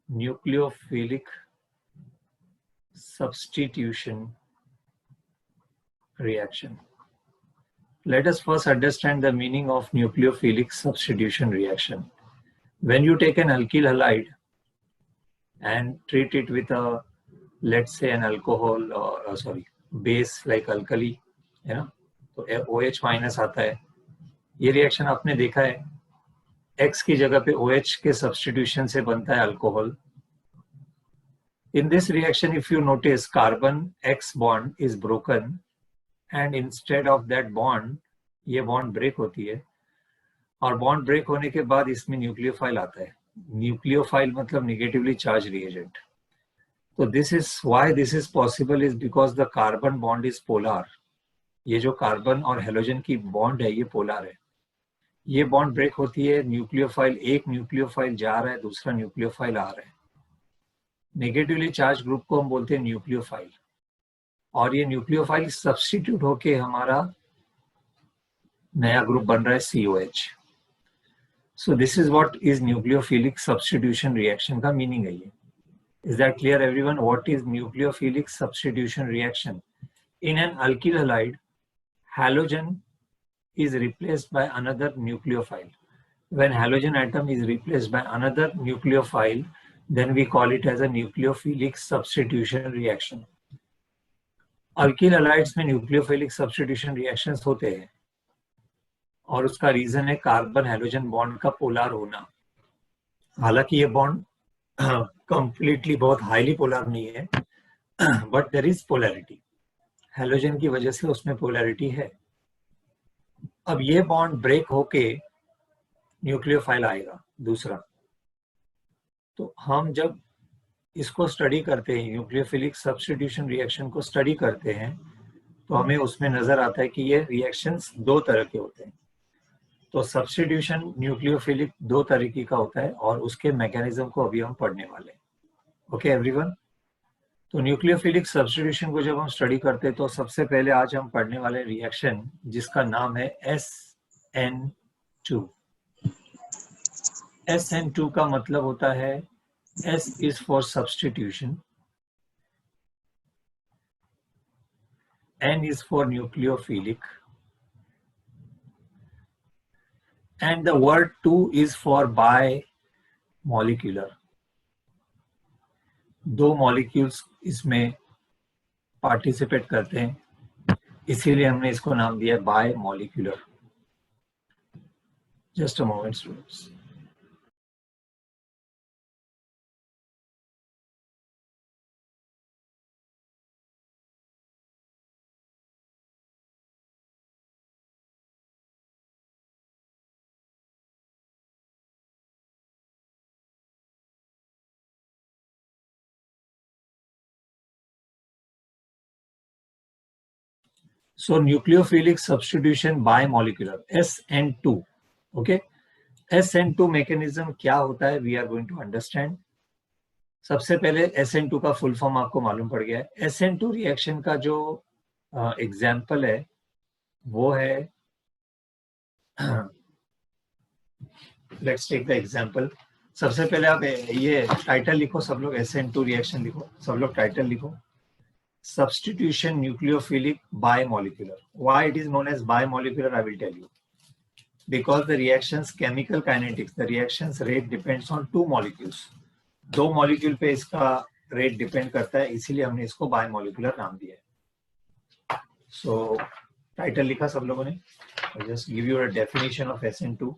nucleophilic substitution reaction. Let us first understand the meaning of nucleophilic substitution reaction. When you take an alkyl halide and treat it with a, let's say, an alcohol or base like alkali, है ना, तो OH minus आता है. ये reaction आपने देखा है, X की जगह पे OH के सब्स्टिट्यूशन से बनता है alcohol. In this reaction, if you notice, carbon X bond is broken and instead of that bond, ये bond break होती है और bond break होने के बाद इसमें न्यूक्लियोफाइल आता है. न्यूक्लियोफाइल मतलब negatively charged reagent. So this is why this is possible is because the carbon bond is polar. ये जो कार्बन और हेलोजन की बॉन्ड है ये पोलर है. ये बॉन्ड ब्रेक होती है, न्यूक्लियोफाइल, एक न्यूक्लियोफाइल जा रहा है, दूसरा न्यूक्लियोफाइल आ रहा है. नेगेटिवली चार्ज ग्रुप को हम बोलते हैं न्यूक्लियोफाइल और ये न्यूक्लियोफाइल सब्स्टिट्यूट होके हमारा नया ग्रुप बन रहा है COH. So this is what is nucleophilic substitution reaction का मीनिंग है. ये is that clear everyone? What is nucleophilic substitution reaction? In an alkyl halide, halogen is replaced by another nucleophile. When halogen atom is replaced by another nucleophile, then we call it as a nucleophilic substitution reaction. Alkyl halides में nucleophilic substitution reactions होते हैं और उसका reason है carbon halogen bond का polar होना. हालांकि ये बॉन्ड कंप्लीटली बहुत हाईली पोलर नहीं है, but there is polarity. Halogen की वजह से उसमें पोलैरिटी है. अब ये बॉन्ड ब्रेक होके न्यूक्लियोफाइल आएगा दूसरा. तो हम जब इसको स्टडी करते हैं, न्यूक्लियोफिलिक सब्स्टिट्यूशन रिएक्शन को स्टडी करते हैं, तो हमें उसमें नजर आता है कि ये रिएक्शंस दो तरह के होते हैं. तो सब्स्टिट्यूशन न्यूक्लियोफिलिक दो तरीके का होता है और उसके मैकेनिज्म को अभी हम पढ़ने वाले हैं. Okay everyone? तो न्यूक्लियोफिलिक सब्स्टिट्यूशन को जब हम स्टडी करते हैं तो सबसे पहले आज हम पढ़ने वाले रिएक्शन जिसका नाम है SN2. SN2 का मतलब होता है S is for substitution, N is for nucleophilic, and the word 2 is for bimolecular. दो मॉलिक्यूल्स इसमें पार्टिसिपेट करते हैं, इसीलिए हमने इसको नाम दिया bye molecular. Just a moment students. So nucleophilic substitution bimolecular, SN2. Okay, SN2 mechanism क्या होता है? We are going to understand. सबसे पहले SN2 का फुल फॉर्म आपको मालूम पड़ गया है. SN2 रिएक्शन का जो एग्जाम्पल है वो है, लेट्स टेक द एग्जाम्पल. सबसे पहले आप ये टाइटल लिखो, सब लोग SN2 रिएक्शन लिखो, सब लोग टाइटल लिखो. Substitution nucleophilic bimolecular. Why it is known as bimolecular, I will tell you. Because the reaction's chemical kinetics, the reaction's rate depends on two molecules. दो मॉलिक्यूल पे इसका रेट डिपेंड करता है, इसीलिए हमने इसको बायमोलिकुलर नाम दिया है. सो टाइटल लिखा सब लोगों ने? Just give you a definition of SN2.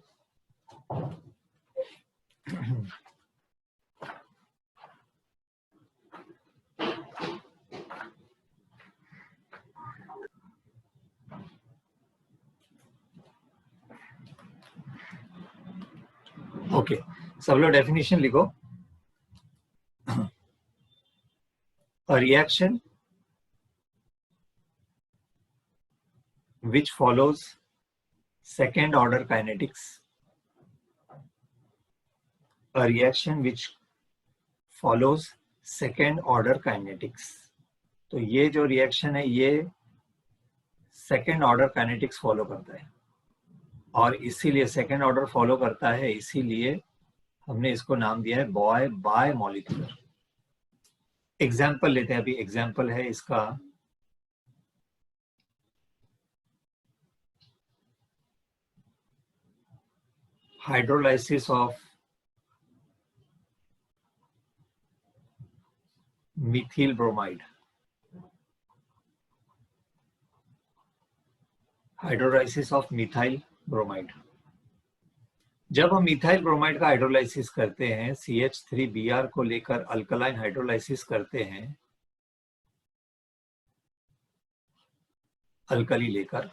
Okay, सब लोग डेफिनेशन लिखो. A reaction which follows second order kinetics. A reaction which follows second order kinetics. तो ये जो रिएक्शन है ये सेकेंड ऑर्डर काइनेटिक्स फॉलो करता है और इसीलिए सेकेंड ऑर्डर फॉलो करता है, इसीलिए हमने इसको नाम दिया है बॉय बाय मॉलिक्यूलर। एग्जाम्पल लेते हैं, अभी एग्जाम्पल है इसका hydrolysis of Mithil bromide. Hydrolysis of methyl bromide. जब हम मिथाइल ब्रोमाइड का हाइड्रोलाइसिस करते हैं, CH3Br को लेकर अल्कलाइन हाइड्रोलाइसिस करते हैं, अल्कली लेकर,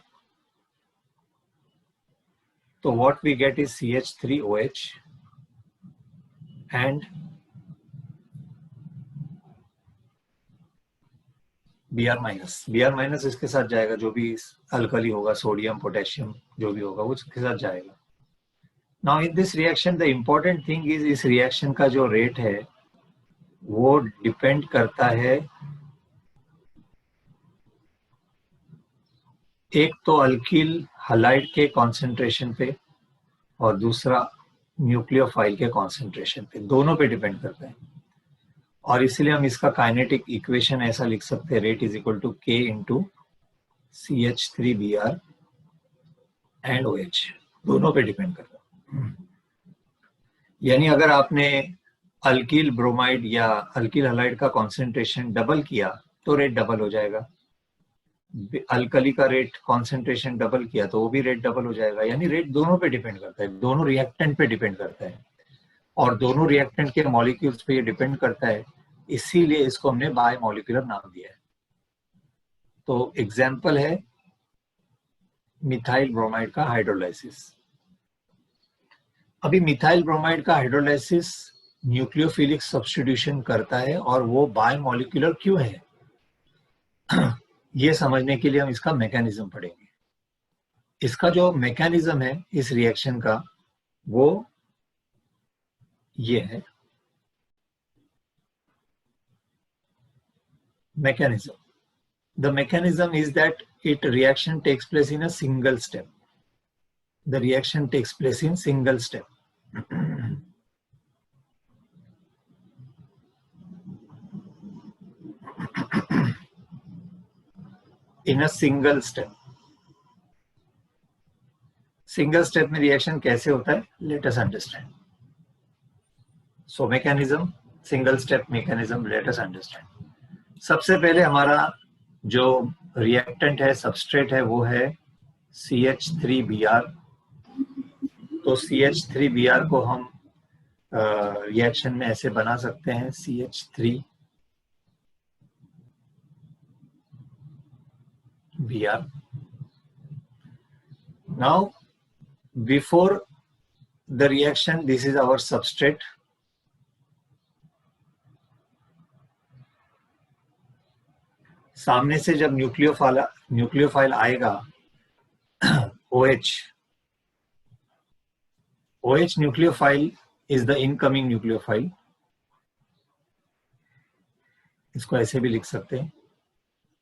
तो what we get is CH3OH and Br minus. Br minus इसके साथ जाएगा, जो भी अल्कली होगा, सोडियम पोटेशियम जो भी होगा वो इसके साथ जाएगा। Now in this reaction the important thing is, इस रिएक्शन का जो रेट है वो डिपेंड करता है एक तो अल्किल हलाइड के कॉन्सेंट्रेशन पे और दूसरा न्यूक्लियोफाइल के कॉन्सेंट्रेशन पे, दोनों पे डिपेंड करता है। और इसलिए हम इसका काइनेटिक इक्वेशन ऐसा लिख सकते हैं, rate is equal to K into CH3Br and OH, दोनों पे डिपेंड करता है। यानी अगर आपने अल्किल ब्रोमाइड या अल्किल हलाइड का कॉन्सेंट्रेशन डबल किया तो रेट डबल हो जाएगा, अल्कली का रेट कॉन्सेंट्रेशन डबल किया तो वो भी रेट डबल हो जाएगा। यानी रेट दोनों पे डिपेंड करता है, दोनों रिएक्टेंट पे डिपेंड करता है और दोनों रिएक्टेंट के मॉलिक्यूल्स पे ये डिपेंड करता है, इसीलिए इसको हमने बाय मॉलिक्यूलर नाम दिया है। तो एग्जाम्पल है मिथाइल ब्रोमाइड का हाइड्रोलाइसिस। अभी मिथाइल ब्रोमाइड का हाइड्रोलाइसिस न्यूक्लियोफिलिक सब्स्टिट्यूशन करता है और वो बाय मॉलिक्यूलर क्यों है, ये समझने के लिए हम इसका मैकेनिज्म पढ़ेंगे। इसका जो मैकेनिज्म है इस रिएक्शन का वो ये है। mechanism. The mechanism is that reaction takes place in a single step. The reaction takes place in single step. In a single step. Single step में reaction कैसे होता है? Let us understand. So mechanism, single step mechanism, let us understand. सबसे पहले हमारा जो reactant है, substrate है, वो है CH3Br। तो CH3Br को हम रिएक्शन में ऐसे बना सकते हैं, CH3Br। Now before the reaction, this is our substrate. सामने से जब न्यूक्लियोफाइल आएगा OH nucleophile is the incoming nucleophile, इसको ऐसे भी लिख सकते हैं।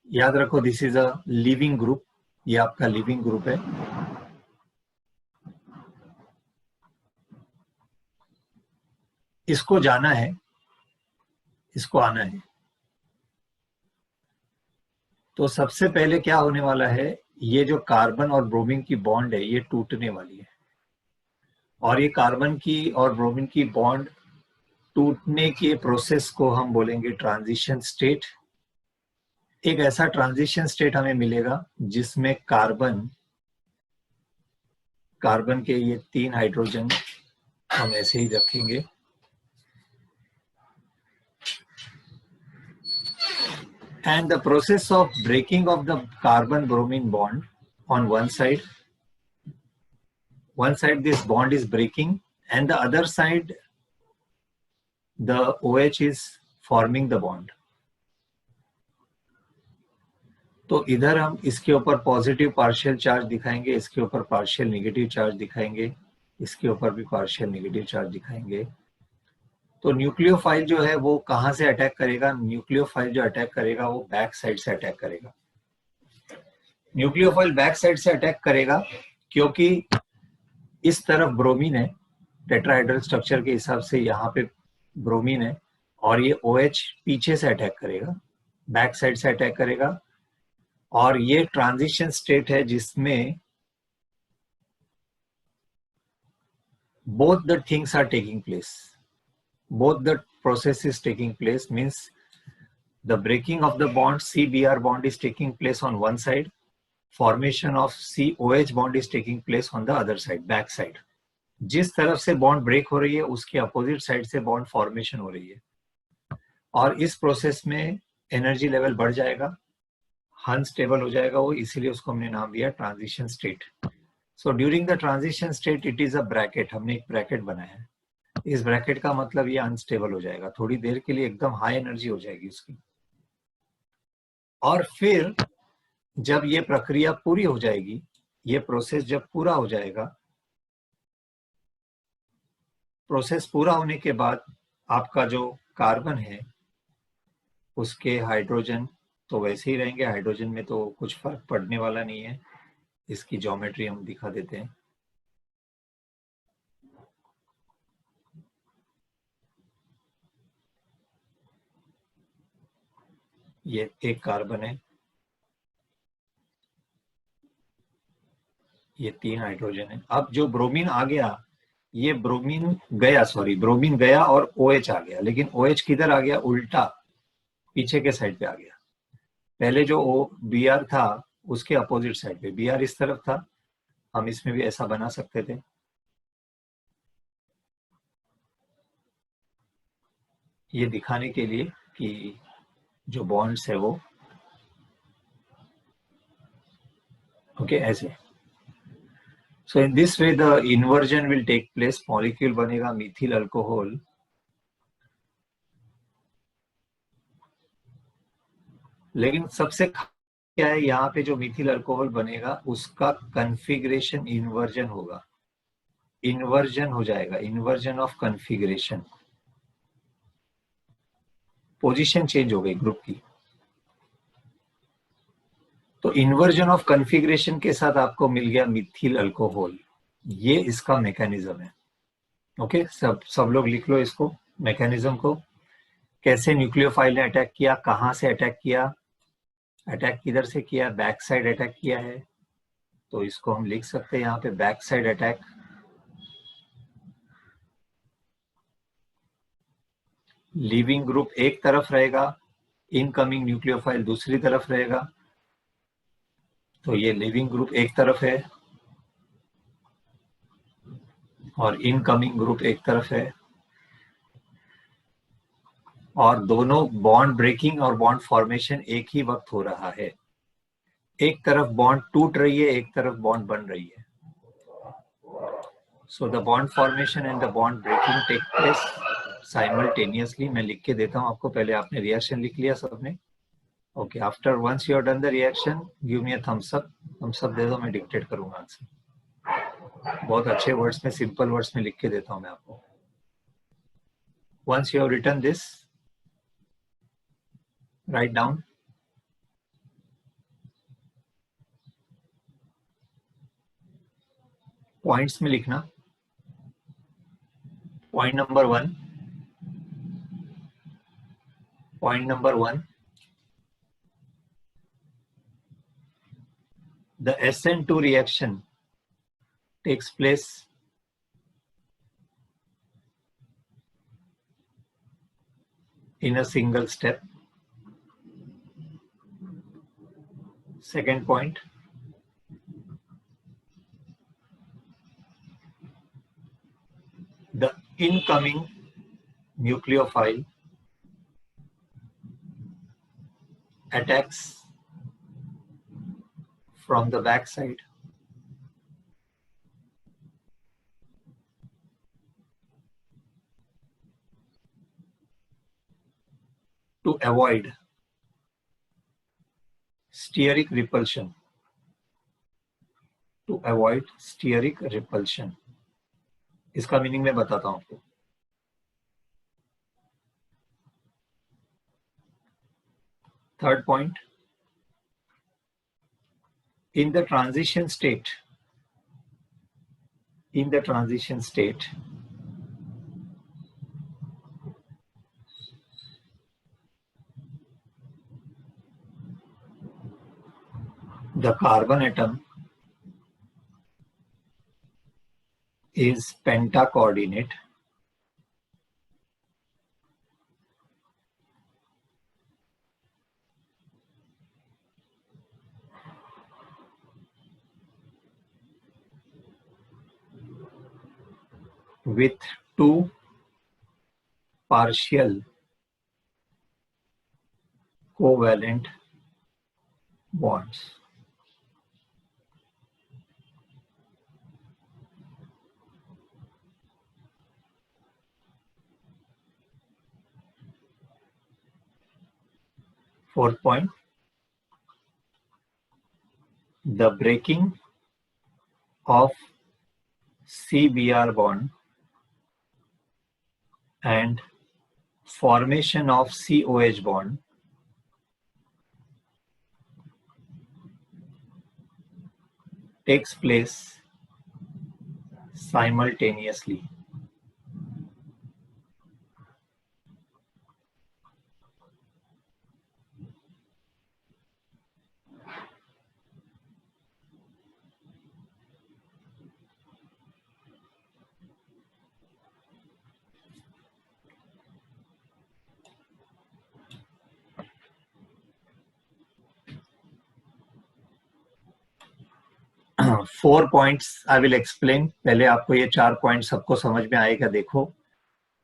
याद रखो this is a leaving group, ये आपका लीविंग ग्रुप है। इसको जाना है, इसको आना है। तो सबसे पहले क्या होने वाला है, ये जो कार्बन और ब्रोमीन की बॉन्ड है ये टूटने वाली है और ये कार्बन की और ब्रोमीन की बॉन्ड टूटने के प्रोसेस को हम बोलेंगे ट्रांजिशन स्टेट। एक ऐसा ट्रांजिशन स्टेट हमें मिलेगा जिसमें कार्बन के ये 3 हाइड्रोजन हम ऐसे ही रखेंगे and the process of breaking of the carbon bromine bond on one side this bond is breaking and the other side the OH is forming the bond। तो इधर हम इसके ऊपर पॉजिटिव पार्शियल चार्ज दिखाएंगे, इसके ऊपर पार्शियल नेगेटिव चार्ज दिखाएंगे, इसके ऊपर भी पार्शियल नेगेटिव चार्ज दिखाएंगे। तो न्यूक्लियोफाइल जो है वो कहां से अटैक करेगा, न्यूक्लियोफाइल जो अटैक करेगा वो बैक साइड से अटैक करेगा। न्यूक्लियोफाइल बैक साइड से अटैक करेगा क्योंकि इस तरफ ब्रोमीन है, टेट्राहाइड्रल स्ट्रक्चर के हिसाब से यहाँ पे ब्रोमीन है और ये OH पीछे से अटैक करेगा, बैक साइड से अटैक करेगा, और ये ट्रांजिशन स्टेट है जिसमें both the things are taking place, both the process is taking place, means the breaking of the bond CBr bond is taking place on one side, formation of COH bond is taking place on the other side, back side. जिस तरफ से bond break हो रही है उसके opposite side से bond formation हो रही है, और इस प्रोसेस में एनर्जी लेवल बढ़ जाएगा, अनस्टेबल हो जाएगा वो, इसीलिए उसको हमने नाम दिया transition state. So during the transition state it is a bracket, हमने एक ब्रैकेट बनाया है. इस ब्रैकेट का मतलब ये अनस्टेबल हो जाएगा, थोड़ी देर के लिए एकदम हाई एनर्जी हो जाएगी उसकी, और फिर जब ये प्रक्रिया पूरी हो जाएगी, ये प्रोसेस जब पूरा हो जाएगा, प्रोसेस पूरा होने के बाद आपका जो कार्बन है उसके हाइड्रोजन तो वैसे ही रहेंगे, हाइड्रोजन में तो कुछ फर्क पड़ने वाला नहीं है. इसकी ज्योमेट्री हम दिखा देते हैं. ये एक कार्बन है, ये 3 हाइड्रोजन है. अब जो ब्रोमीन आ गया, ये ब्रोमीन गया और OH आ गया, लेकिन OH किधर आ गया? उल्टा पीछे के साइड पे आ गया. पहले जो Br था उसके अपोजिट साइड पे, Br इस तरफ था, हम इसमें भी ऐसा बना सकते थे. ये दिखाने के लिए कि जो बॉन्ड्स है वो ओके ऐसे. So in this way the inversion will take place, molecule बनेगा मिथिल अल्कोहल, लेकिन सबसे क्या है, यहाँ पे जो मिथिल अल्कोहल बनेगा उसका कन्फिग्रेशन इन्वर्जन होगा, इन्वर्जन हो जाएगा, inversion of configuration, position change हो गई ग्रुप की. तो इन्वर्जन ऑफ कन्फिग्रेशन के साथ आपको मिल गया मिथिल अल्कोहल. ये इसका मैकेनिज्म है. ओके, सब लोग लिख लो इसको, मैकेनिज्म को. कैसे न्यूक्लियोफाइल ने अटैक किया, कहां से अटैक किया, अटैक किधर से किया, बैक साइड अटैक किया है. तो इसको हम लिख सकते हैं यहाँ पे back side attack. Leaving group एक तरफ रहेगा, इनकमिंग न्यूक्लियोफाइल दूसरी तरफ रहेगा. तो ये लीविंग ग्रुप एक तरफ है और इनकमिंग ग्रुप एक तरफ है, और दोनों बॉन्ड ब्रेकिंग और बॉन्ड फॉर्मेशन एक ही वक्त हो रहा है. एक तरफ बॉन्ड टूट रही है, एक तरफ बॉन्ड बन रही है. So the bond formation and the bond breaking take place simultaneously. मैं लिख के देता हूं आपको, पहले आपने रिएक्शन लिख लिया सबने. Okay, after once you are done the reaction give me a thumbs up. Thumbs up दे दो, मैं डिक्टेट करूंगा आंसर. बहुत अच्छे वर्ड्स में, सिंपल वर्ड्स में लिख के देता हूं मैं आपको. Once you have written this, right down. Points में लिखना. Point number 1, point number 1, the SN2 reaction takes place in a single step. Second point, the incoming nucleophile attacks from the back side to avoid steric repulsion. To avoid steric repulsion. इसका meaning मैं बताता हूं आपको. Third point, in the transition state, the carbon atom is pentacoordinate with two partial covalent bonds. Fourth point, the breaking of CBr bond and formation of COH bond takes place simultaneously. Four points I will explain. पहले आपको ये 4 point सबको समझ में आएगा. देखो,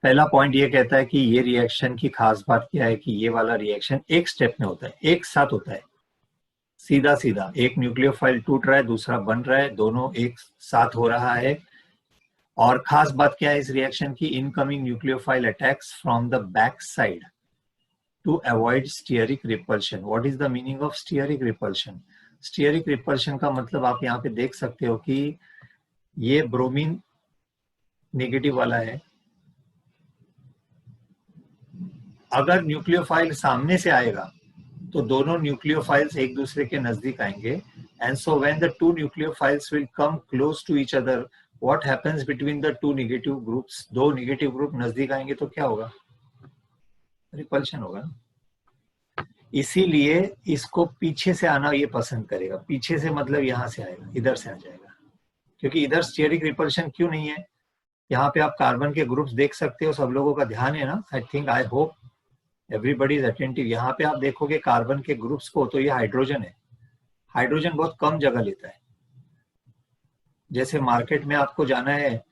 पहला point ये कहता है कि ये रिएक्शन की खास बात क्या है कि ये वाला रिएक्शन एक स्टेप में होता है, एक साथ होता है, सीधा सीधा. एक न्यूक्लियोफाइल टूट रहा है, दूसरा बन रहा है, दोनों एक साथ हो रहा है. और खास बात क्या है इस रिएक्शन की, incoming nucleophile attacks from the back side to avoid steric repulsion. What is the meaning of steric repulsion? Steric repulsion का मतलब आप यहाँ पे देख सकते हो कि ये ब्रोमीन नेगेटिव वाला है. अगर न्यूक्लियोफाइल सामने से आएगा तो दोनों न्यूक्लियोफाइल्स एक दूसरे के नजदीक आएंगे. And so when the two nucleophiles will come close to each other, what happens between the two negative groups? दो नेगेटिव ग्रुप नजदीक आएंगे तो क्या होगा? रिपल्शन होगा. इसीलिए इसको पीछे से आना ये पसंद करेगा. पीछे से मतलब यहां से आएगा, इधर से आ जाएगा. क्योंकि इधर स्टीयरिक रिपल्शन क्यों नहीं है? यहाँ पे आप कार्बन के ग्रुप्स देख सकते हो. सब लोगों का ध्यान है ना? I think, I hope everybody is attentive. यहाँ पे आप देखोगे कार्बन के ग्रुप्स को, तो ये हाइड्रोजन है. हाइड्रोजन बहुत कम जगह लेता है. जैसे मार्केट में आपको जाना है,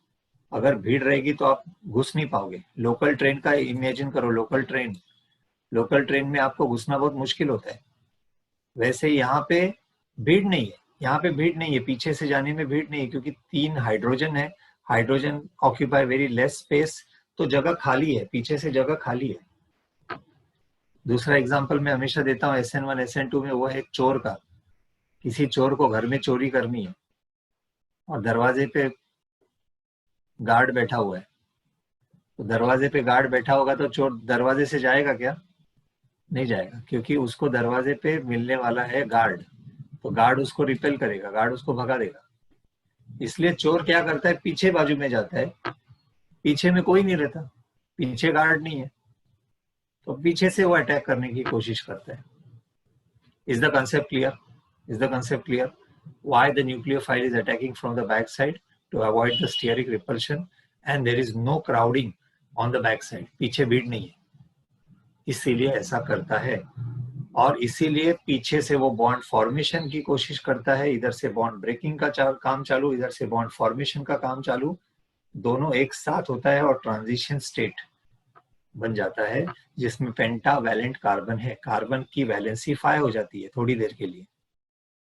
अगर भीड़ रहेगी तो आप घुस नहीं पाओगे. लोकल ट्रेन का इमेजिन करो. लोकल ट्रेन में आपको घुसना बहुत मुश्किल होता है. वैसे यहाँ पे भीड़ नहीं है. यहाँ पे भीड़ नहीं है, पीछे से जाने में भीड़ नहीं है, क्योंकि 3 हाइड्रोजन है. Hydrogen occupy very less space, तो जगह खाली है, पीछे से जगह खाली है. दूसरा एग्जांपल मैं हमेशा देता हूँ SN1 SN2 में, वो है एक चोर का. किसी चोर को घर में चोरी करनी है और दरवाजे पे गार्ड बैठा हुआ है. तो दरवाजे पे गार्ड बैठा होगा तो चोर दरवाजे से जाएगा क्या? नहीं जाएगा, क्योंकि उसको दरवाजे पे मिलने वाला है गार्ड. तो गार्ड उसको रिपेल करेगा, गार्ड उसको भगा देगा. इसलिए चोर क्या करता है, पीछे बाजू में जाता है. पीछे में कोई नहीं रहता, पीछे गार्ड नहीं है, तो पीछे से वो अटैक करने की कोशिश करता है. Is the concept clear? Is the concept clear? Why the nucleophile is attacking from the back side? To avoid the steric repulsion, and there is no crowding on the back side. पीछे भीड़ नहीं है, इसीलिए ऐसा करता है. और इसीलिए पीछे से वो बॉन्ड फॉर्मेशन की कोशिश करता है. इधर से बॉन्ड ब्रेकिंग का काम चालू, इधर से बॉन्ड फॉर्मेशन का काम चालू. दोनों एक साथ होता है और ट्रांजिशन स्टेट बन जाता है, जिसमें पेंटावैलेंट कार्बन है. कार्बन की वैलेंसी 5 हो जाती है थोड़ी देर के लिए.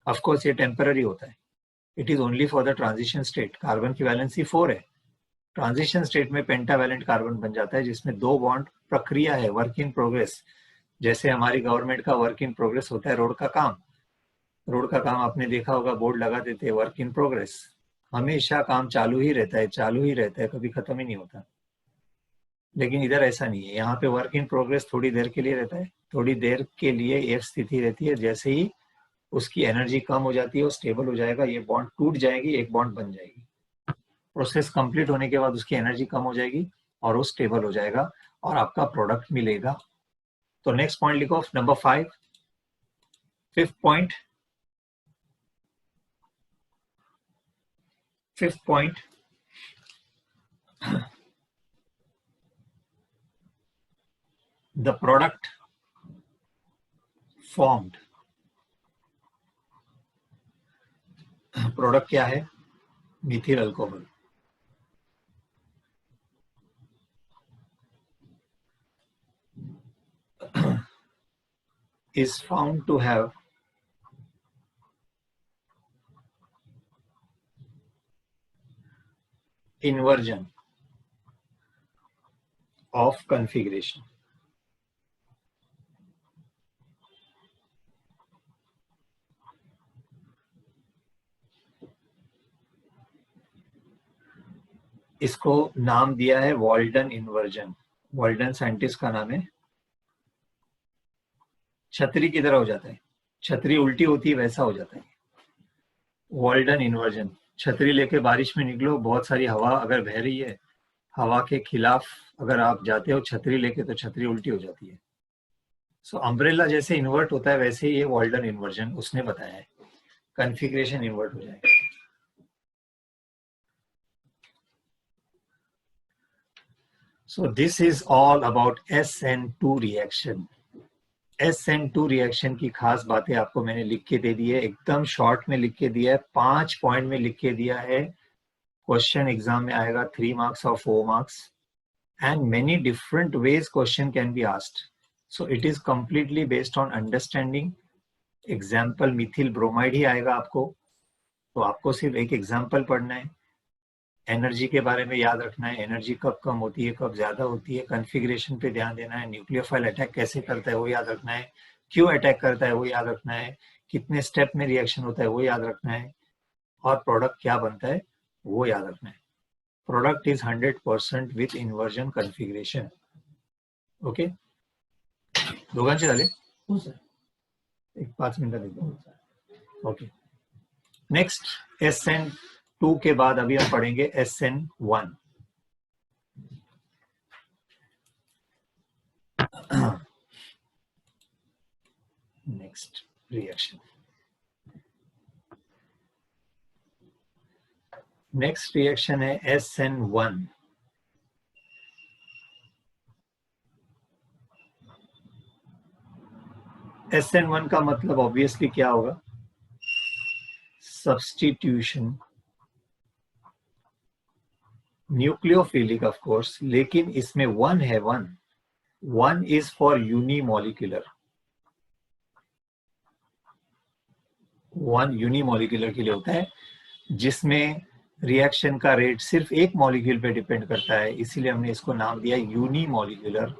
ऑफ कोर्स ये टेम्पररी होता है. It is only for the transition state. Carbon की वैलेंसी 4 है. ट्रांजिशन स्टेट में पेंटावैलेंट कार्बन बन जाता है, जिसमें 2 बॉन्ड. प्रक्रिया है, वर्क इन प्रोग्रेस. जैसे हमारी गवर्नमेंट का वर्क इन प्रोग्रेस होता है रोड का काम. रोड का काम आपने देखा होगा, बोर्ड लगा देते हैं वर्क इन प्रोग्रेस. हमेशा काम चालू ही रहता है, चालू ही रहता है, कभी खत्म ही नहीं होता. लेकिन इधर ऐसा नहीं है. यहाँ पे वर्क इन प्रोग्रेस थोड़ी देर के लिए रहता है. थोड़ी देर के लिए एक स्थिति रहती है. जैसे ही उसकी एनर्जी कम हो जाती है, वो स्टेबल हो जाएगा, ये बॉन्ड टूट जाएगी, एक बॉन्ड बन जाएगी. प्रोसेस कंप्लीट होने के बाद उसकी एनर्जी कम हो जाएगी और वो स्टेबल हो जाएगा और आपका प्रोडक्ट मिलेगा. तो नेक्स्ट पॉइंट लिखो, number 5. Fifth point, Fifth point, the product formed. Product क्या है? Mithil alcohol. is found to have inversion of configuration. इसको नाम दिया है वॉल्डन इन्वर्जन. वॉल्डन साइंटिस्ट का नाम है. छतरी की तरह हो जाता है, छतरी उल्टी होती है वैसा हो जाता है. Walden inversion. छतरी लेके बारिश में निकलो, बहुत सारी हवा अगर बह रही है, हवा के खिलाफ अगर आप जाते हो छतरी लेके तो छतरी उल्टी हो जाती है. सो अम्ब्रेला जैसे इन्वर्ट होता है वैसे ही ये वॉल्डन इन्वर्जन उसने बताया है. कॉन्फ़िगरेशन इन्वर्ट हो जाएगा. So this is all about SN2 reaction. SN2 reaction की खास बातें आपको मैंने लिख के दे दी है, एकदम शॉर्ट में लिख के दिया है, 5 पॉइंट में लिख के दिया है. क्वेश्चन एग्जाम में आएगा 3 मार्क्स और 4 marks, and many different ways question can be asked. So it is completely based on understanding. Example methyl bromide ही आएगा आपको, तो आपको सिर्फ एक एग्जाम्पल पढ़ना है. एनर्जी के बारे में याद रखना है, एनर्जी कब कम होती है कब ज्यादा होती है, कॉन्फ़िगरेशन पे ध्यान देना है, न्यूक्लियोफाइल अटैक कैसे करता है वो याद रखना है, क्यों अटैक करता है वो याद रखना है, कितने स्टेप में रिएक्शन होता है वो याद रखना है, और प्रोडक्ट क्या बनता है वो याद रखना है. Product is 100% with inversion configuration. Okay, दोघांचे झाले? हो सर. एक 5 मिनट देतो. ओके, नेक्स्ट SN2 के बाद अभी हम पढ़ेंगे SN1. Next reaction. Next reaction है SN1. SN1 का मतलब ऑब्वियसली क्या होगा? सब्स्टिट्यूशन. न्यूक्लियोफिलिक ऑफ कोर्स, लेकिन इसमें 1 है. 1 इज फॉर यूनिमोलिकुलर. 1 यूनिमोलिकुलर के लिए होता है, जिसमें रिएक्शन का रेट सिर्फ एक मॉलिक्यूल पे डिपेंड करता है, इसीलिए हमने इसको नाम दिया यूनिमोलिकुलर.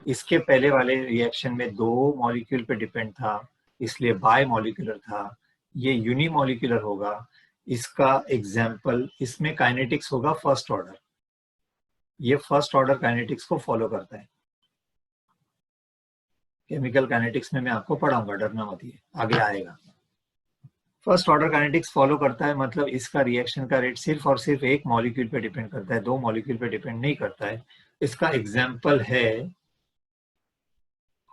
इसके पहले वाले रिएक्शन में 2 मॉलिक्यूल पे डिपेंड था, इसलिए बाय मॉलिक्यूलर था. ये यूनिमोलिकुलर होगा. इसका एग्जाम्पल, इसमें काइनेटिक्स होगा फर्स्ट ऑर्डर. ये फर्स्ट ऑर्डर काइनेटिक्स को फॉलो करता है. केमिकल काइनेटिक्स में मैं आपको पढ़ाऊंगा, डरना मत, ये आगे आएगा. फर्स्ट ऑर्डर काइनेटिक्स फॉलो करता है, मतलब इसका रिएक्शन का रेट सिर्फ और सिर्फ एक मॉलिक्यूल पे डिपेंड करता है, 2 मॉलिक्यूल पे डिपेंड नहीं करता है. इसका एग्जाम्पल है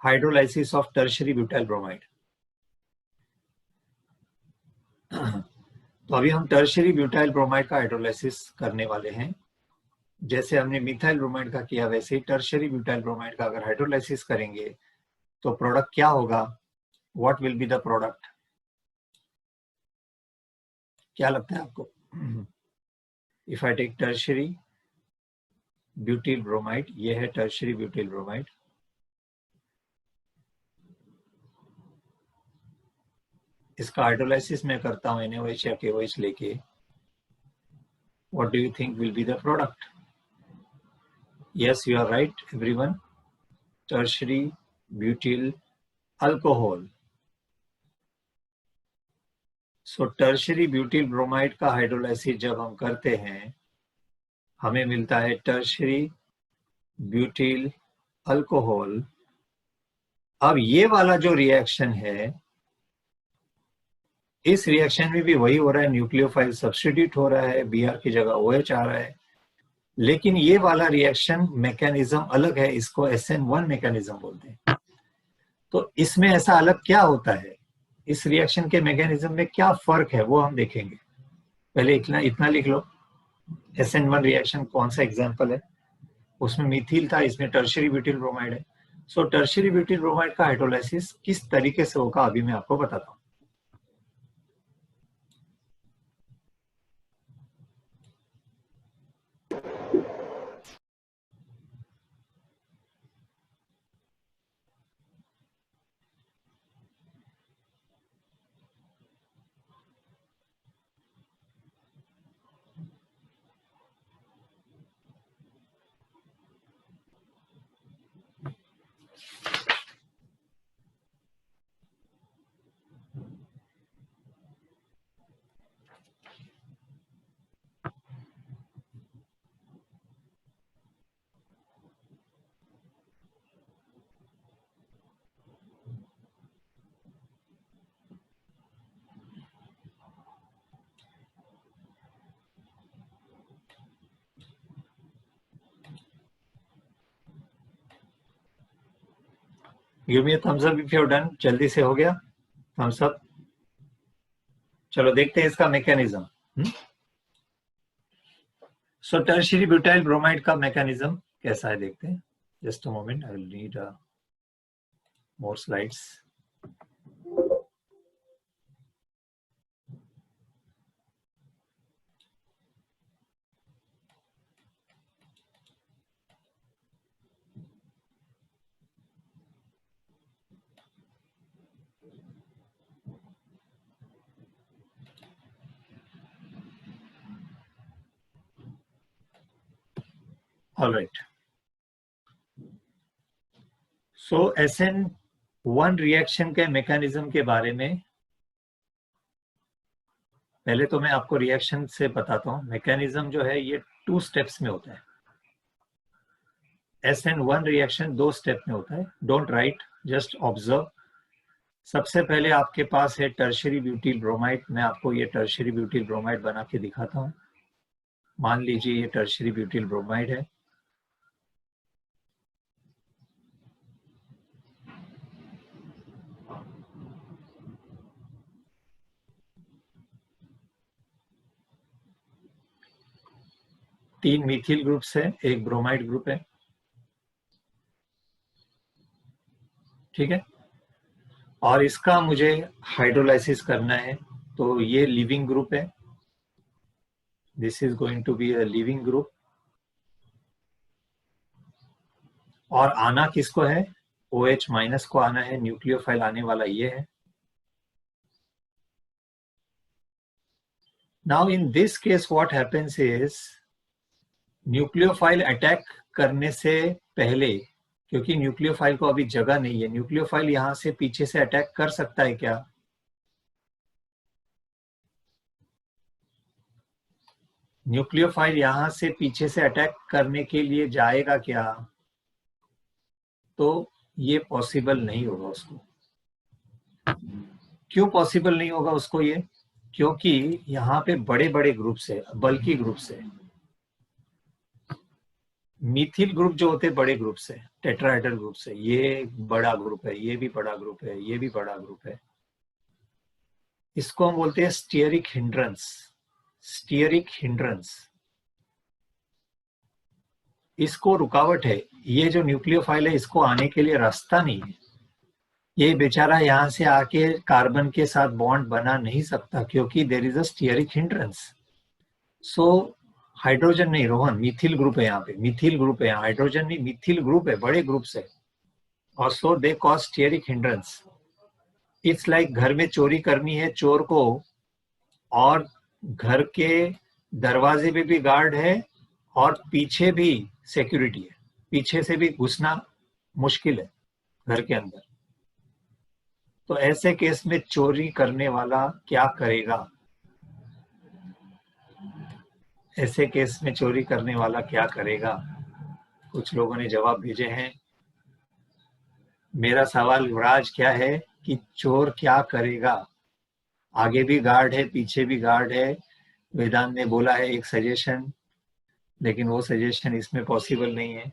hydrolysis of tertiary butyl bromide. तो अभी हम टर्शियरी ब्यूटाइल ब्रोमाइड का हाइड्रोलाइसिस करने वाले हैं. जैसे हमने मिथाइल ब्रोमाइड का किया, वैसे ही टर्शियरी ब्यूटाइल ब्रोमाइड का अगर हाइड्रोलाइसिस करेंगे तो प्रोडक्ट क्या होगा? What will be the product? क्या लगता है आपको? If I take tertiary butyl bromide, ये है टर्शियरी ब्यूटिल ब्रोमाइड. इसका हाइड्रोलाइसिस मैं करता हूं NaOH या KOH लेके. What do you think will be the product? Yes, you are right everyone, tertiary butyl alcohol. So tertiary butyl bromide का hydrolysis जब हम करते हैं, हमें मिलता है टर्शियरी ब्यूटिल अल्कोहल. अब ये वाला जो रिएक्शन है, इस रिएक्शन में भी वही हो रहा है, न्यूक्लियोफाइल सब्स्टिट्यूट हो रहा है, Br की जगह OH आ रहा है, लेकिन ये वाला रिएक्शन मैकेनिज्म अलग है, इसको SN1 मैकेनिज्म बोलते हैं. तो इसमें ऐसा अलग क्या होता है? इस रिएक्शन के मैकेनिज्म में क्या फर्क है वो हम देखेंगे. पहले इतना इतना लिख लो, SN1 रिएक्शन कौन सा एग्जाम्पल है, उसमें मिथिल था, इसमें टर्शियरी ब्यूटिल ब्रोमाइड है। सो टर्शियरी ब्यूटिल ब्रोमाइड का हाइड्रोलाइसिस किस तरीके से होगा अभी मैं आपको बताता हूँ। Give me thumbs up if you done. जल्दी से हो गया थम्स अप। चलो देखते हैं इसका मैकेनिज्म। सो टर्शियरी ब्यूटाइल ब्रोमाइड का मैकेनिज्म कैसा है देखते हैं। Just a moment, I will need more slides. All right, so SN1 reaction के मैकेनिज्म के बारे में पहले तो मैं आपको रिएक्शन से बताता हूँ। मैकेनिज्म जो है ये 2 स्टेप्स में होता है। SN1 रिएक्शन 2 स्टेप में होता है। Don't write, just observe. सबसे पहले आपके पास है टर्शियरी ब्यूटिल ब्रोमाइड। मैं आपको ये टर्शियरी ब्यूटिल ब्रोमाइड बना के दिखाता हूँ। मान लीजिए ये टर्शियरी ब्यूटिल ब्रोमाइड है। तीन मिथिल ग्रुप है, एक ब्रोमाइड ग्रुप है, ठीक है। और इसका मुझे हाइड्रोलाइसिस करना है, तो ये लिविंग ग्रुप है। This is going to be a leaving group. और आना किसको है, OH माइनस को आना है। न्यूक्लियोफाइल आने वाला ये है। Now in this case what happens is, nucleophile attack करने से पहले, क्योंकि न्यूक्लियोफाइल को अभी जगह नहीं है, न्यूक्लियोफाइल यहां से पीछे से अटैक कर सकता है क्या? न्यूक्लियोफाइल यहां से पीछे से अटैक करने के लिए जाएगा क्या? तो ये पॉसिबल नहीं होगा उसको। क्यों पॉसिबल नहीं होगा उसको ये? क्योंकि यहाँ पे बड़े बड़े ग्रुप्स है, बल्कि ग्रुप्स है। मिथिल ग्रुप जो होते हैं बड़े ग्रुप्स है, टेट्राहेड्रल ग्रुप्स है। ये बड़ा ग्रुप है, ये भी बड़ा ग्रुप है, ये भी बड़ा ग्रुप है। इसको हम बोलते हैं स्टीयरिक हिंड्रेंस। स्टीयरिक हिंड्रेंस, इसको रुकावट है। ये जो न्यूक्लियोफाइल है इसको आने के लिए रास्ता नहीं है। ये बेचारा यहाँ से आके कार्बन के साथ बॉन्ड बना नहीं सकता, क्योंकि there is a steric hindrance. So hydrogen नहीं रोहन, मिथिल ग्रुप है यहाँ पे, मिथिल ग्रुप है यहाँ, हाइड्रोजन नहीं, मिथिल ग्रुप है, बड़े ग्रुप से। और so they cause steric hindrance. It's like घर में चोरी करनी है चोर को, और घर के दरवाजे पे भी गार्ड है और पीछे भी सिक्योरिटी है, पीछे से भी घुसना मुश्किल है घर के अंदर। तो ऐसे केस में चोरी करने वाला क्या करेगा? ऐसे केस में चोरी करने वाला क्या करेगा? कुछ लोगों ने जवाब भेजे हैं। मेरा सवाल युवराज क्या है कि चोर क्या करेगा? आगे भी गार्ड है, पीछे भी गार्ड है। वेदांत ने बोला है एक सजेशन, लेकिन वो सजेशन इसमें पॉसिबल नहीं है।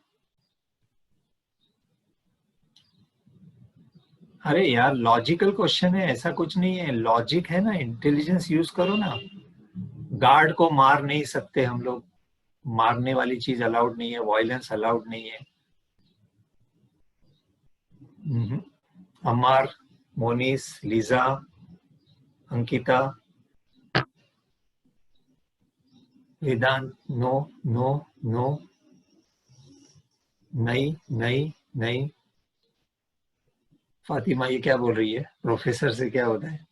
अरे यार लॉजिकल क्वेश्चन है, ऐसा कुछ नहीं है। लॉजिक है ना, इंटेलिजेंस यूज करो ना। गार्ड को मार नहीं सकते हम लोग, मारने वाली चीज अलाउड नहीं है, वायलेंस अलाउड नहीं है। अमर, मोनिस, लीजा, अंकिता, वेदांत, नो नो नो, नहीं नहीं नहीं। फातिमा ये क्या बोल रही है, प्रोफेसर से क्या होता है?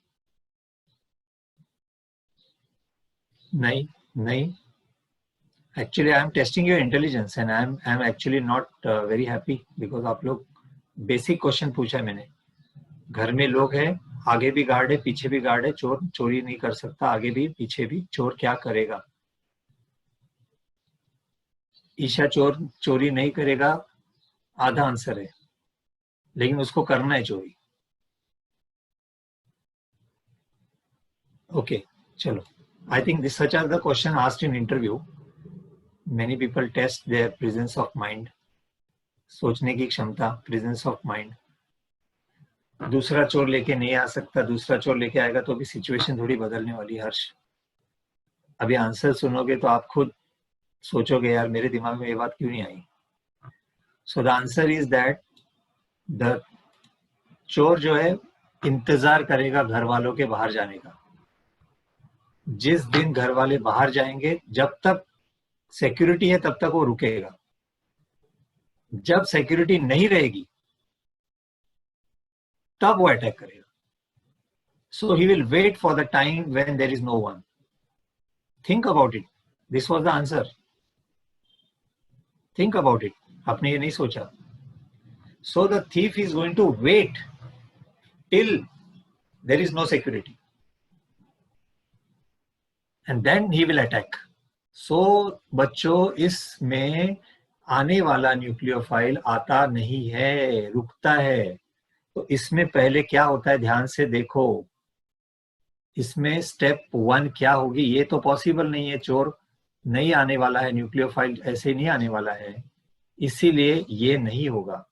नहीं नहीं। Actually I am testing your intelligence and I am actually not very happy because आप लोग बेसिक क्वेश्चन पूछा है मैंने। घर में लोग हैं, आगे भी गार्ड है पीछे भी गार्ड है, चोर चोरी नहीं कर सकता, आगे भी पीछे भी। चोर क्या करेगा? ईशा चोर चोरी नहीं करेगा, आधा आंसर है, लेकिन उसको करना है चोरी। ओके चलो, I think this such are the question asked in interview. Many people test their presence of mind, सोचने की क्षमता, प्रेजेंस ऑफ माइंड। दूसरा चोर लेके नहीं आ सकता, दूसरा चोर लेके आएगा तो भी सिचुएशन थोड़ी बदलने वाली है। हर्ष, अभी आंसर सुनोगे तो आप खुद सोचोगे यार मेरे दिमाग में ये बात क्यों नहीं आई। So the answer is that the चोर जो है इंतजार करेगा घर वालों के बाहर जाने का। जिस दिन घर वाले बाहर जाएंगे, जब तक सिक्योरिटी है तब तक वो रुकेगा। जब सिक्योरिटी नहीं रहेगी तब वो अटैक करेगा। So he will wait for the time when there is no one. Think about it, this was the answer. Think about it, आपने ये नहीं सोचा। So the thief is going to wait till there is no security and then he will attack. So बच्चों, इसमें आने वाला nucleophile आता नहीं है, रुकता है। तो इसमें पहले क्या होता है ध्यान से देखो। इसमें स्टेप 1 क्या होगी? ये तो पॉसिबल नहीं है, चोर नहीं आने वाला है, न्यूक्लियोफाइल ऐसे नहीं आने वाला है, इसीलिए ये नहीं होगा।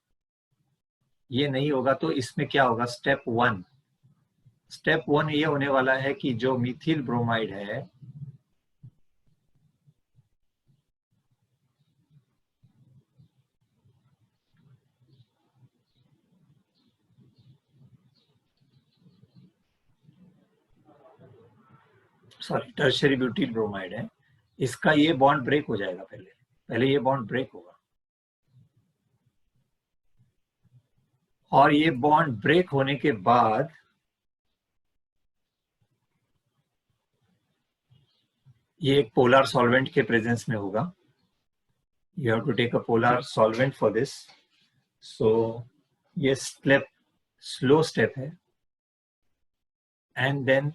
ये नहीं होगा तो इसमें क्या होगा? स्टेप 1, स्टेप 1 ये होने वाला है कि जो मिथिल ब्रोमाइड है, सॉरी टर्शियरी ब्यूटिल ब्रोमाइड है, इसका ये बॉन्ड ब्रेक हो जाएगा। पहले ये बॉन्ड ब्रेक होगा, और ये बॉन्ड ब्रेक होने के बाद ये एक पोलर सॉल्वेंट के प्रेजेंस में होगा। You have to take a polar solvent for this. So ये स्टेप स्लो स्टेप है। एंड देन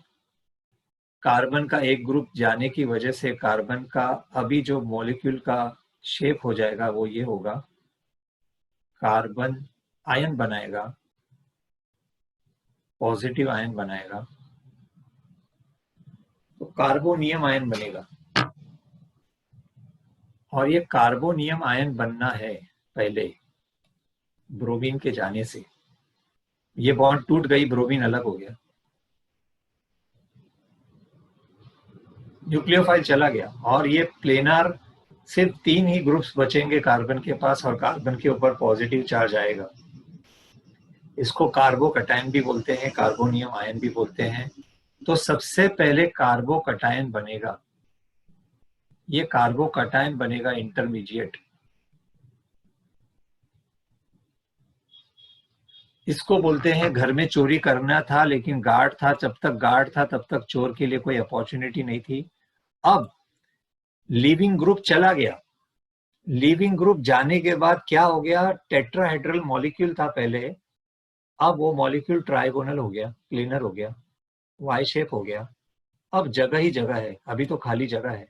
कार्बन का एक ग्रुप जाने की वजह से कार्बन का अभी जो मॉलिक्यूल का शेप हो जाएगा वो ये होगा। कार्बन आयन बनाएगा, पॉजिटिव आयन बनाएगा, तो कार्बोनियम आयन बनेगा। और ये कार्बोनियम आयन बनना है पहले ब्रोमीन के जाने से। ये बॉन्ड टूट गई, ब्रोमीन अलग हो गया, न्यूक्लियोफाइल चला गया, और ये प्लेनार सिर्फ 3 ही ग्रुप्स बचेंगे कार्बन के पास, और कार्बन के ऊपर पॉजिटिव चार्ज आएगा। इसको कार्बोकटायन भी बोलते हैं, कार्बोनियम आयन भी बोलते हैं। तो सबसे पहले कार्बोकटायन बनेगा। ये कार्बोकटायन बनेगा इंटरमीडिएट। इसको बोलते हैं घर में चोरी करना था लेकिन गार्ड था, जब तक गार्ड था तब तक चोर के लिए कोई अपॉर्चुनिटी नहीं थी। अब लीविंग ग्रुप चला गया, लीविंग ग्रुप जाने के बाद क्या हो गया? टेट्राहेड्रल मॉलिक्यूल था पहले, अब वो मॉलिक्यूल ट्राइगोनल हो गया, प्लेनर हो गया, वाई शेप हो गया। अब जगह ही जगह है, अभी तो खाली जगह है।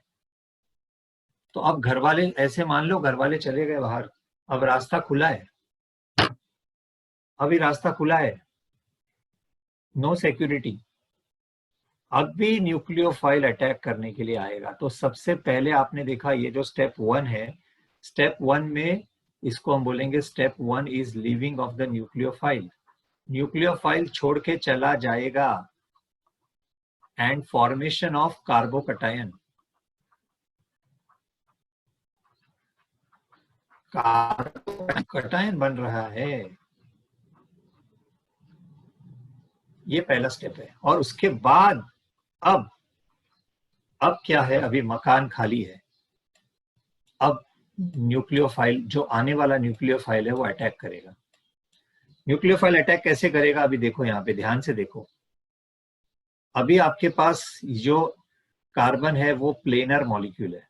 तो अब घर वाले, ऐसे मान लो घर वाले चले गए बाहर, अब रास्ता खुला है, अभी रास्ता खुला है, नो सिक्योरिटी। अब भी न्यूक्लियोफाइल अटैक करने के लिए आएगा। तो सबसे पहले आपने देखा ये जो स्टेप 1 है, स्टेप 1 में इसको हम बोलेंगे step 1 is leaving of the nucleophile. Nucleophile छोड़ के चला जाएगा। and formation of carbocation. Carbocation बन रहा है, ये पहला स्टेप है। और उसके बाद अब क्या है, अभी मकान खाली है, अब न्यूक्लियोफाइल, जो आने वाला न्यूक्लियोफाइल है वो अटैक करेगा। न्यूक्लियोफाइल अटैक कैसे करेगा, अभी देखो यहाँ पे ध्यान से देखो। अभी आपके पास जो कार्बन है वो प्लेनर मॉलिक्यूल है,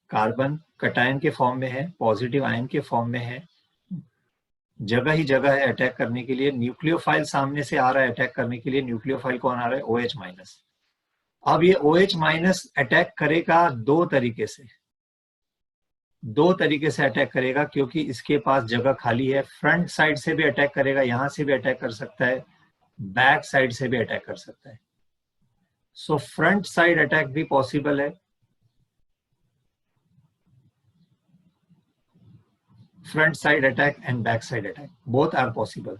कार्बन कटायन के फॉर्म में है, पॉजिटिव आयन के फॉर्म में है, जगह ही जगह है अटैक करने के लिए। न्यूक्लियोफाइल सामने से आ रहा है अटैक करने के लिए, न्यूक्लियोफाइल कौन आ रहा है, OH-। अब ये OH- अटैक करेगा दो तरीके से अटैक करेगा, क्योंकि इसके पास जगह खाली है। फ्रंट साइड से भी अटैक करेगा, यहां से भी अटैक कर सकता है, बैक साइड से भी अटैक कर सकता है। सो फ्रंट साइड अटैक भी पॉसिबल है, front side attack and back side attack, both are possible.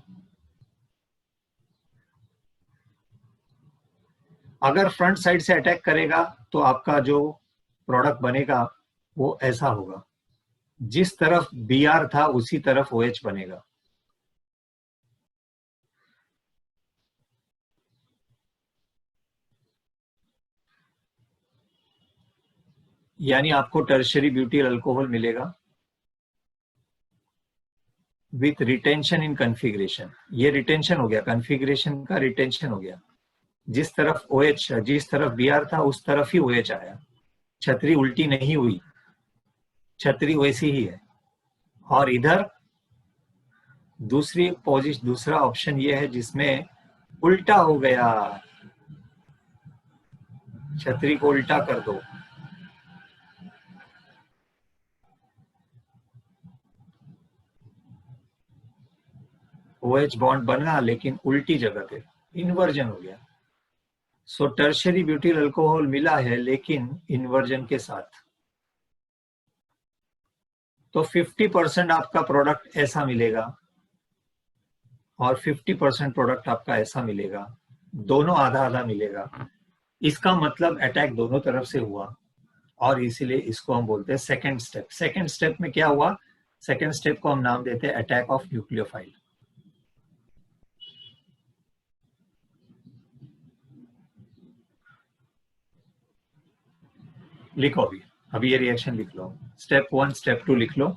अगर फ्रंट साइड से अटैक करेगा तो आपका जो प्रोडक्ट बनेगा वो ऐसा होगा, जिस तरफ Br था उसी तरफ OH बनेगा। यानी आपको टर्शियरी ब्यूटिल अल्कोहल मिलेगा विथ रिटेंशन इन कन्फिग्रेशन। ये रिटेंशन हो गया, कन्फिग्रेशन का रिटेंशन हो गया। जिस तरफ OH, जिस तरफ Br था उस तरफ ही OH आया, छतरी उल्टी नहीं हुई, छतरी वैसी ही है। और इधर दूसरा ऑप्शन ये है जिसमें उल्टा हो गया, छतरी को उल्टा कर दो, OH बॉन्ड बना लेकिन उल्टी जगह पे, इन्वर्जन हो गया। सो टर्शियरी ब्यूटिल अल्कोहल मिला है लेकिन इन्वर्जन के साथ। तो 50% आपका प्रोडक्ट ऐसा मिलेगा और 50% प्रोडक्ट आपका ऐसा मिलेगा, दोनों आधा आधा मिलेगा। इसका मतलब अटैक दोनों तरफ से हुआ, और इसीलिए इसको हम बोलते हैं सेकंड स्टेप। सेकंड स्टेप में क्या हुआ, सेकंड स्टेप को हम नाम देते हैं अटैक ऑफ न्यूक्लियोफाइल। लिखो अभी ये रिएक्शन लिख लो, स्टेप 1 स्टेप 2 लिख लो।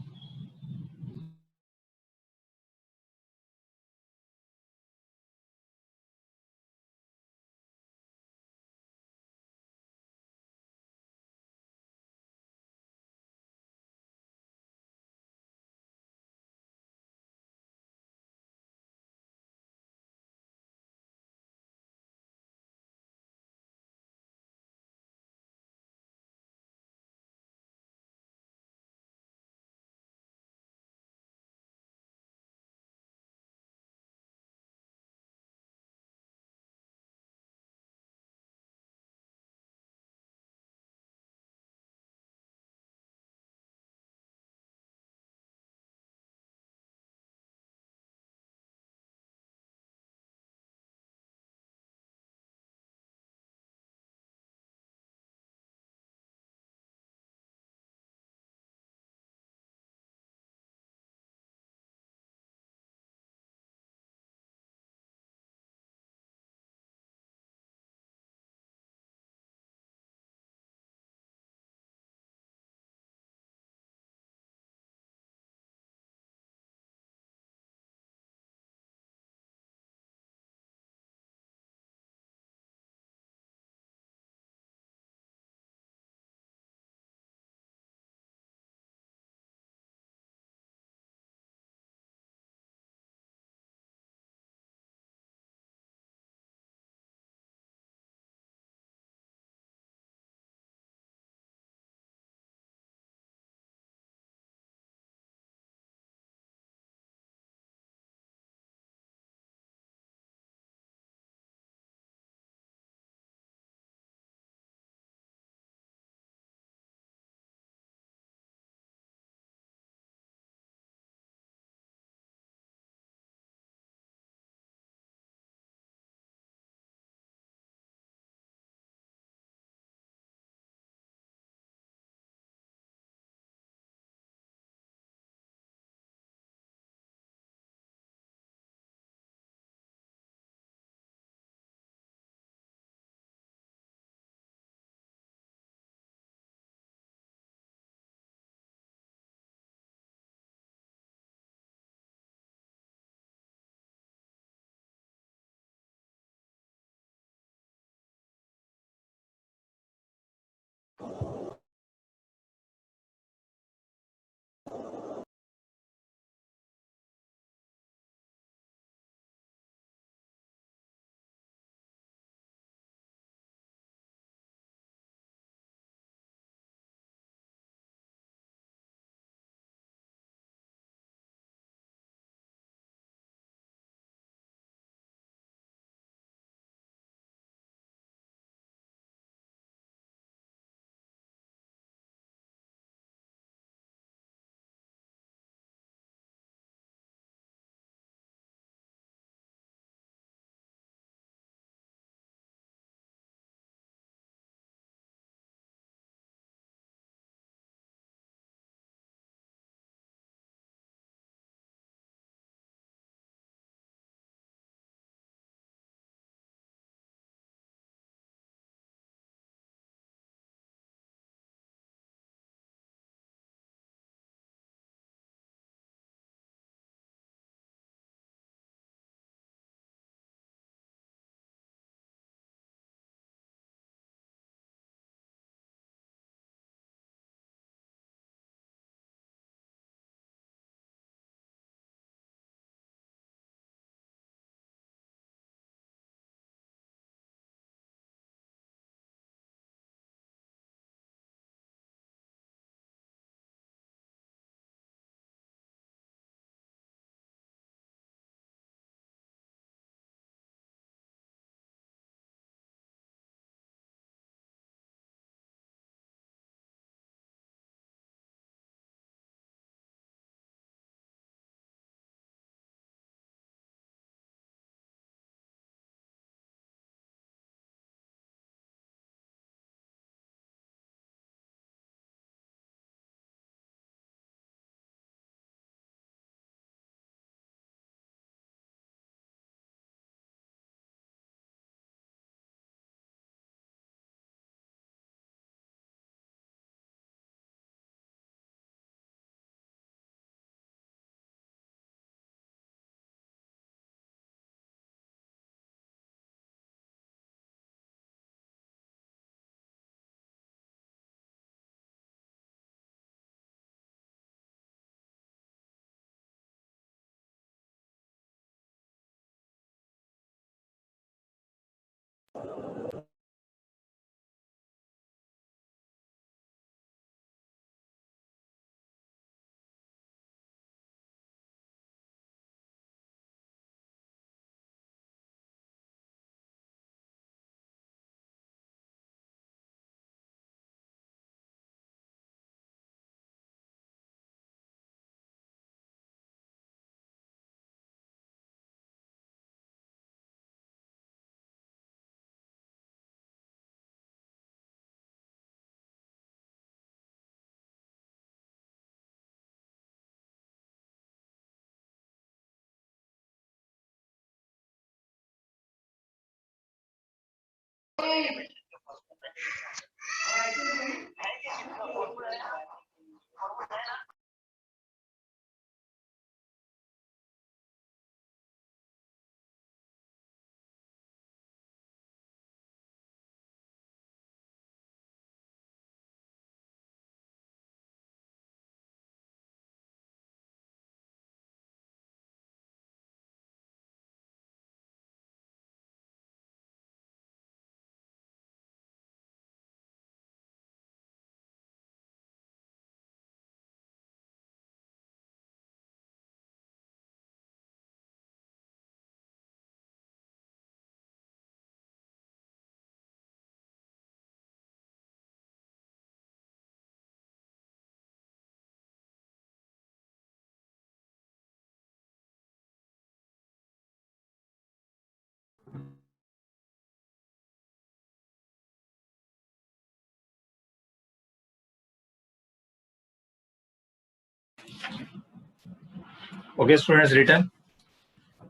Okay, students, written.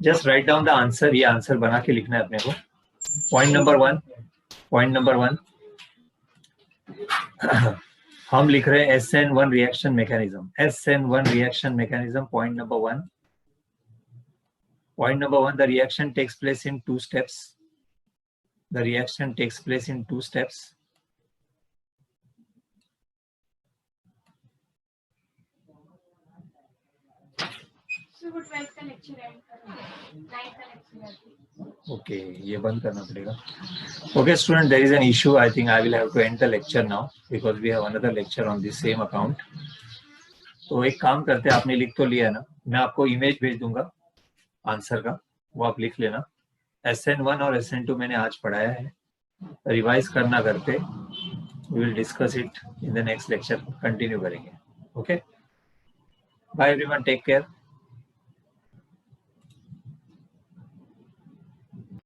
Just write down the answer. ये आंसर बना के लिखना है अपने को. Point number one. हम लिख रहे हैं SN1 reaction mechanism. SN1 reaction mechanism. Point number one. Point number one. The reaction takes place in two steps. The reaction takes place in two steps. Okay, ये बंद करना पड़ेगा. Okay, student, there is an issue. I think I will have to end the lecture now because we have another lecture on the same account. तो एक काम करते हैं, आपने लिख तो लिया है ना, मैं आपको इमेज भेज दूंगा आंसर का, वो आप लिख लेना. SN1 और SN2 मैंने आज पढ़ाया है, रिवाइज करना घर पे. We will discuss it in the next lecture. Continue करेंगे. Okay. Bye everyone. Take care.